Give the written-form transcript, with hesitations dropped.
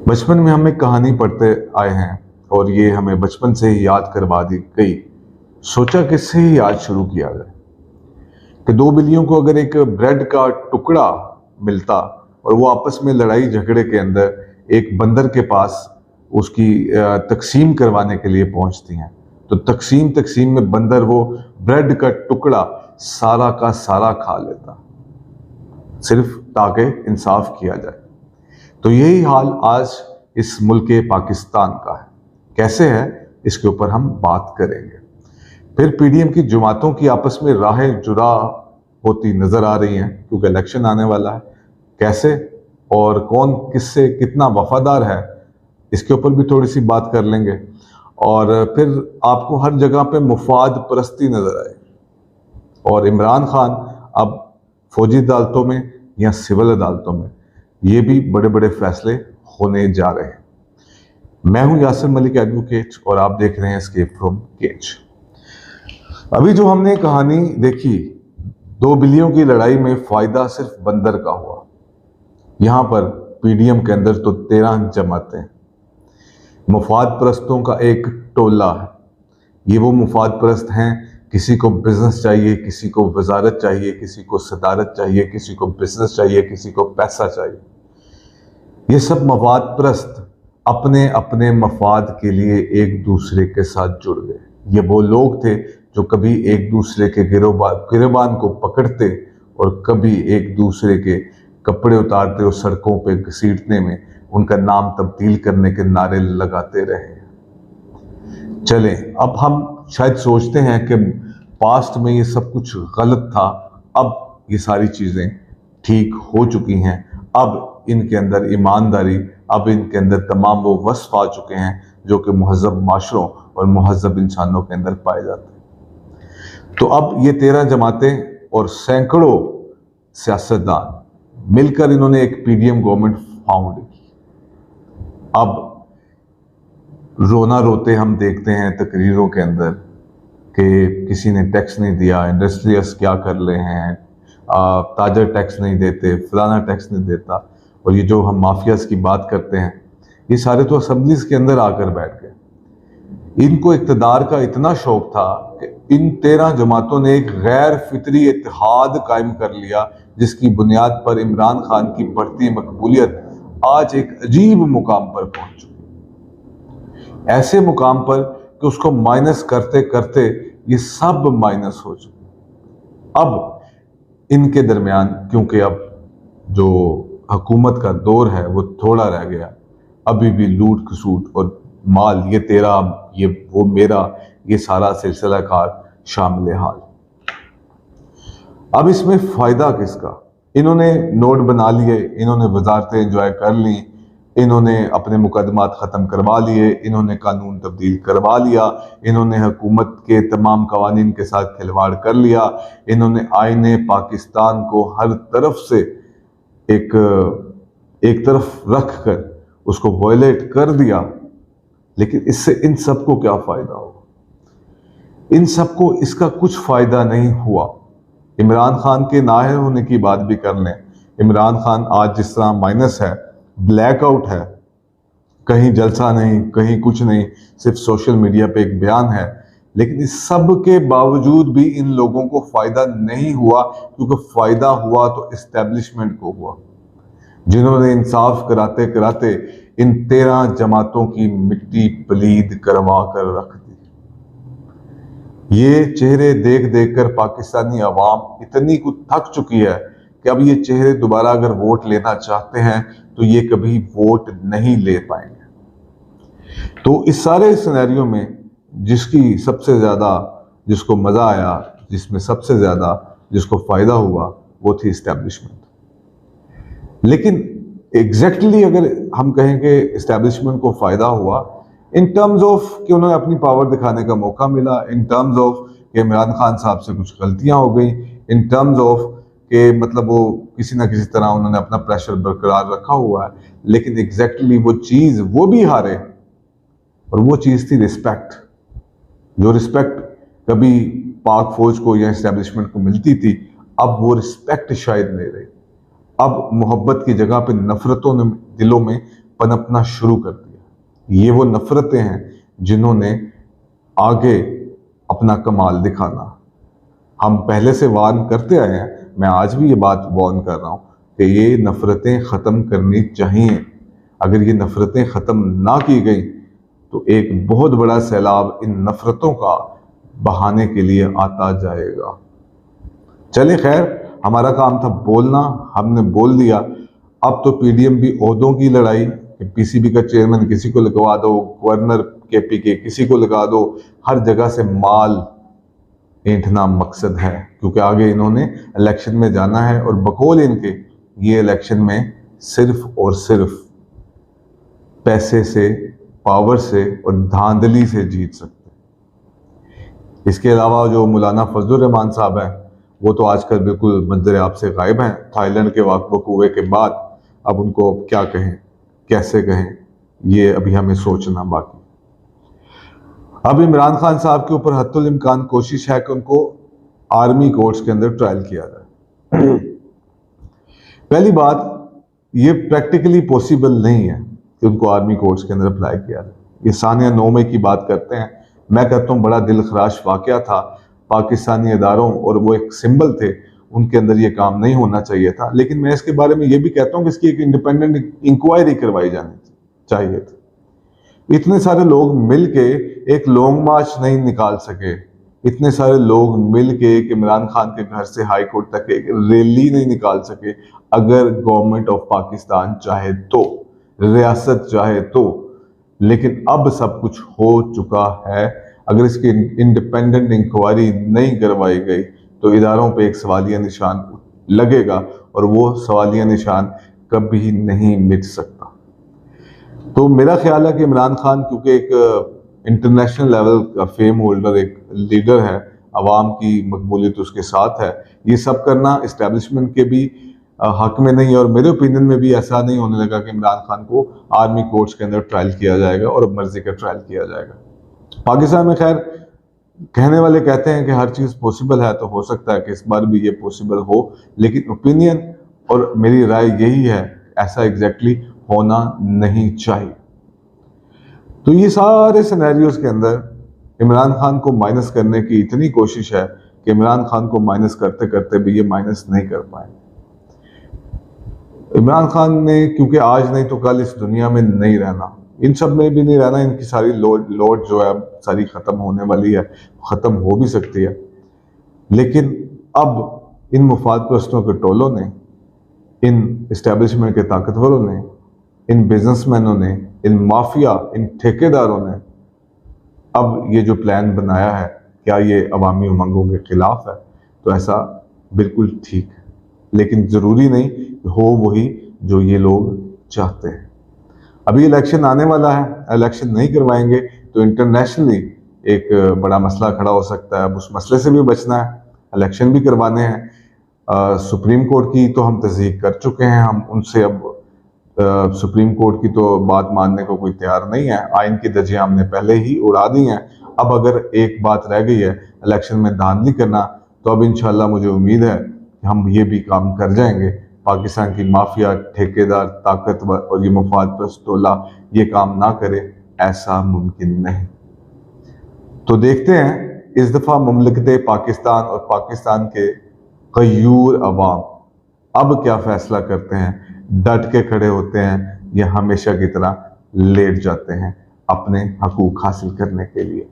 बचपन में हम एक कहानी पढ़ते आए हैं और ये हमें बचपन से ही याद करवा दी गई। सोचा किससे ही आज शुरू किया जाए कि दो बिल्लियों को अगर एक ब्रेड का टुकड़ा मिलता और वो आपस में लड़ाई झगड़े के अंदर एक बंदर के पास उसकी तकसीम करवाने के लिए पहुंचती हैं, तो तकसीम तकसीम में बंदर वो ब्रेड का टुकड़ा सारा का सारा खा लेता, सिर्फ ताकि इंसाफ किया जाए। तो यही हाल आज इस मुल्क पाकिस्तान का है। कैसे है इसके ऊपर हम बात करेंगे। फिर पीडीएम की जमातों की आपस में राहें जुदा होती नजर आ रही हैं क्योंकि इलेक्शन आने वाला है। कैसे और कौन किससे कितना वफादार है इसके ऊपर भी थोड़ी सी बात कर लेंगे। और फिर आपको हर जगह पे मुफाद परस्ती नजर आए और इमरान खान अब फौजी अदालतों में या सिविल अदालतों में ये भी बड़े बड़े फैसले होने जा रहे हैं। मैं हूं यासिर मलिक एडवोकेट और आप देख रहे हैं एस्केप फ्रॉम केज। अभी जो हमने कहानी देखी, दो बिल्लियों की लड़ाई में फायदा सिर्फ बंदर का हुआ। यहां पर पीडीएम के अंदर तो 13 जमातें, मुफाद परस्तों का एक टोला है। ये वो मुफाद परस्त हैं, किसी को बिजनेस चाहिए, किसी को वजारत चाहिए, किसी को सदारत चाहिए, किसी को बिजनेस चाहिए, किसी को पैसा चाहिए। ये सब मफाद परस्त अपने अपने मफाद के लिए एक दूसरे के साथ जुड़ गए। ये वो लोग थे जो कभी एक दूसरे के गिरबान को पकड़ते और कभी एक दूसरे के कपड़े उतारते और सड़कों पे घसीटने में उनका नाम तब्दील करने के नारे लगाते रहे। चले, अब हम शायद सोचते हैं कि पास्ट में ये सब कुछ गलत था, अब ये सारी चीज़ें ठीक हो चुकी हैं, अब इनके अंदर ईमानदारी, अब इनके अंदर तमाम वो वस्फ आ चुके हैं जो कि मुहज़्ज़ब माशरों और मुहज़्ज़ब इंसानों के अंदर पाए जाते हैं। तो अब ये 13 जमातें और सैकड़ों सियासतदान मिलकर इन्होंने एक पीडीएम गवर्नमेंट फाउंड की। अब रोना रोते हम देखते हैं तकरीरों के अंदर कि किसी ने टैक्स नहीं दिया, इंडस्ट्रियल्स क्या कर रहे हैं, ताजर टैक्स नहीं देते, फलाना टैक्स नहीं देता। और ये जो हम माफियाज की बात करते हैं, ये सारे तो असम्बलीज के अंदर आकर बैठ गए। इनको इक़्तिदार का इतना शौक था कि इन 13 जमातों ने एक गैर फितरी इत्तेहाद कायम कर लिया, जिसकी बुनियाद पर इमरान खान की बढ़ती मकबूलियत आज एक अजीब मुकाम पर पहुंच चुकी, ऐसे मुकाम पर कि उसको माइनस करते करते ये सब माइनस हो चुके। अब इनके दरमियान, क्योंकि अब जो हुकूमत का दौर है वो थोड़ा रह गया, अभी भी लूट खसूट और माल, ये तेरा ये वो मेरा, ये सारा सिलसिला कार शामिल हाल। अब इसमें फायदा किसका? इन्होंने नोट बना लिए, इन्होंने वजारतें एंजॉय कर ली, इन्होंने अपने मुकदमात ख़त्म करवा लिए, इन्होंने कानून तब्दील करवा लिया, इन्होंने हुकूमत के तमाम कवानीन के साथ खिलवाड़ कर लिया, इन्होंने आईने पाकिस्तान को हर तरफ से एक तरफ रख कर उसको वायलेट कर दिया। लेकिन इससे इन सबको क्या फ़ायदा हुआ? इन सबको इसका कुछ फ़ायदा नहीं हुआ। इमरान खान के नाअहल होने की बात भी कर लें, इमरान खान आज जिस तरह माइनस है, ब्लैकआउट है, कहीं जलसा नहीं, कहीं कुछ नहीं, सिर्फ सोशल मीडिया पे एक बयान है। लेकिन इस सब के बावजूद भी इन लोगों को फायदा नहीं हुआ, क्योंकि फायदा हुआ तो इस्टेब्लिशमेंट को हुआ, जिन्होंने इंसाफ कराते कराते इन 13 जमातों की मिट्टी पलीद करवा कर रख दी। ये चेहरे देख देख कर पाकिस्तानी अवाम इतनी कुछ थक चुकी है कि अब ये चेहरे दोबारा अगर वोट लेना चाहते हैं तो ये कभी वोट नहीं ले पाएंगे। तो इस सारे सिनेरियो में जिसकी सबसे ज़्यादा, जिसको मज़ा आया, जिसमें सबसे ज़्यादा जिसको फ़ायदा हुआ, वो थी इस्टेब्लिशमेंट। लेकिन एग्जैक्टली अगर हम कहें कि इस्टेब्लिशमेंट को फ़ायदा हुआ इन टर्म्स ऑफ कि उन्होंने अपनी पावर दिखाने का मौका मिला, इन टर्म्स ऑफ कि इमरान खान साहब से कुछ गलतियां हो गई, इन टर्म्स ऑफ कि मतलब वो किसी ना किसी तरह उन्होंने अपना प्रेशर बरकरार रखा हुआ है। लेकिन एग्जैक्टली वो चीज़ वो भी हारे, और वो चीज़ थी रिस्पेक्ट। जो रिस्पेक्ट कभी पाक फौज को या इस्टेब्लिशमेंट को मिलती थी, अब वो रिस्पेक्ट शायद नहीं रही। अब मोहब्बत की जगह पे नफरतों ने दिलों में पनपना शुरू कर दिया। ये वो नफरतें हैं जिन्होंने आगे अपना कमाल दिखाना। हम पहले से वार्न करते आए हैं, मैं आज भी ये बात वार्न कर रहा हूं कि ये नफरतें ख़त्म करनी चाहिए। अगर ये नफरतें ख़त्म ना की गई तो एक बहुत बड़ा सैलाब इन नफरतों का बहाने के लिए आता जाएगा। चले खैर, हमारा काम था बोलना, हमने बोल दिया। अब तो पीडीएम भी ओहदों की लड़ाई, पीसीबी का चेयरमैन किसी को लगवा दो, गवर्नर केपी के किसी को लगा दो, हर जगह से माल ऐंठना मकसद है, क्योंकि आगे इन्होंने इलेक्शन में जाना है और बकौल इनके ये इलेक्शन में सिर्फ और सिर्फ पैसे से, पावर से और धांधली से जीत सकते हैं। इसके अलावा जो मौलाना फजलुर रहमान साहब हैं वो तो आजकल बिल्कुल मंजर आपसे गायब हैं। थाईलैंड के वकूवे के बाद अब उनको क्या कहें, कैसे कहें, ये अभी हमें सोचना बाकी। अब इमरान खान साहब के ऊपर हत्तुल इम्कान कोशिश है कि उनको आर्मी कोर्ट्स के अंदर ट्रायल किया जाए। पहली बात, ये प्रैक्टिकली पॉसिबल नहीं है कि उनको आर्मी कोर्ट्स के अंदर अप्लाई किया जाए। ये सानिया 9 मई की बात करते हैं, मैं कहता हूँ बड़ा दिल खराश वाकया था। पाकिस्तानी इदारों और वो एक सिंबल थे, उनके अंदर ये काम नहीं होना चाहिए था। लेकिन मैं इसके बारे में ये भी कहता हूँ कि इसकी एक इंडिपेंडेंट इंक्वायरी करवाई जानी चाहिए थी। इतने सारे लोग मिलके एक लॉन्ग मार्च नहीं निकाल सके, इतने सारे लोग मिलके इमरान खान के घर से हाई कोर्ट तक एक रैली नहीं निकाल सके। अगर गवर्नमेंट ऑफ पाकिस्तान चाहे तो, रियासत चाहे तो, लेकिन अब सब कुछ हो चुका है। अगर इसकी इंडिपेंडेंट इंक्वायरी नहीं करवाई गई तो इदारों पे एक सवालिया निशान लगेगा और वो सवालिया निशान कभी नहीं मिट सकता। तो मेरा ख्याल है कि इमरान खान क्योंकि एक इंटरनेशनल लेवल का फेम होल्डर, एक लीडर है, अवाम की मकबूलियत उसके साथ है, ये सब करना इस्टेब्लिशमेंट के भी हक में नहीं है। और मेरे ओपिनियन में भी ऐसा नहीं होने लगा कि इमरान खान को आर्मी कोर्ट्स के अंदर ट्रायल किया जाएगा और मर्जी का ट्रायल किया जाएगा। पाकिस्तान में खैर कहने वाले कहते हैं कि हर चीज़ पॉसिबल है, तो हो सकता है कि इस बार भी ये पॉसिबल हो, लेकिन ओपिनियन और मेरी राय यही है ऐसा एग्जैक्टली होना नहीं चाहिए। तो ये सारे सिनेरियोज के अंदर इमरान खान को माइनस करने की इतनी कोशिश है कि इमरान खान को माइनस करते करते भी ये माइनस नहीं कर पाए। इमरान खान ने क्योंकि आज नहीं तो कल इस दुनिया में नहीं रहना, इन सब में भी नहीं रहना, इनकी सारी लोड जो है सारी ख़त्म होने वाली है, ख़त्म हो भी सकती है। लेकिन अब इन मुफाद परस्तों के टोलों ने, इन इस्टेब्लिशमेंट के ताकतवरों ने, इन बिजनेसमैनों ने, इन माफिया, इन ठेकेदारों ने अब ये जो प्लान बनाया है, क्या ये अवामी उमंगों के खिलाफ है? तो ऐसा बिल्कुल ठीक है, लेकिन ज़रूरी नहीं हो वही जो ये लोग चाहते हैं। अभी इलेक्शन आने वाला है, इलेक्शन नहीं करवाएंगे तो इंटरनेशनली एक बड़ा मसला खड़ा हो सकता है। अब उस मसले से भी बचना है, इलेक्शन भी करवाने हैं। सुप्रीम कोर्ट की तो हम तस्दीक कर चुके हैं, हम उनसे अब सुप्रीम कोर्ट की तो बात मानने को कोई तैयार नहीं है। आइन की धज्जियां हमने पहले ही उड़ा दी हैं। अब अगर एक बात रह गई है इलेक्शन में धांधली करना, तो अब इंशाल्लाह मुझे उम्मीद है कि हम ये भी काम कर जाएंगे। पाकिस्तान की माफिया, ठेकेदार, ताकतवर और ये मुफाद परस्त टोला ये काम ना करे, ऐसा मुमकिन नहीं। तो देखते हैं इस दफ़ा मुमलिकत पाकिस्तान और पाकिस्तान के गयूर अवाम अब क्या फैसला करते हैं। डट के खड़े होते हैं या हमेशा की तरह लेट जाते हैं अपने हकूक हासिल करने के लिए।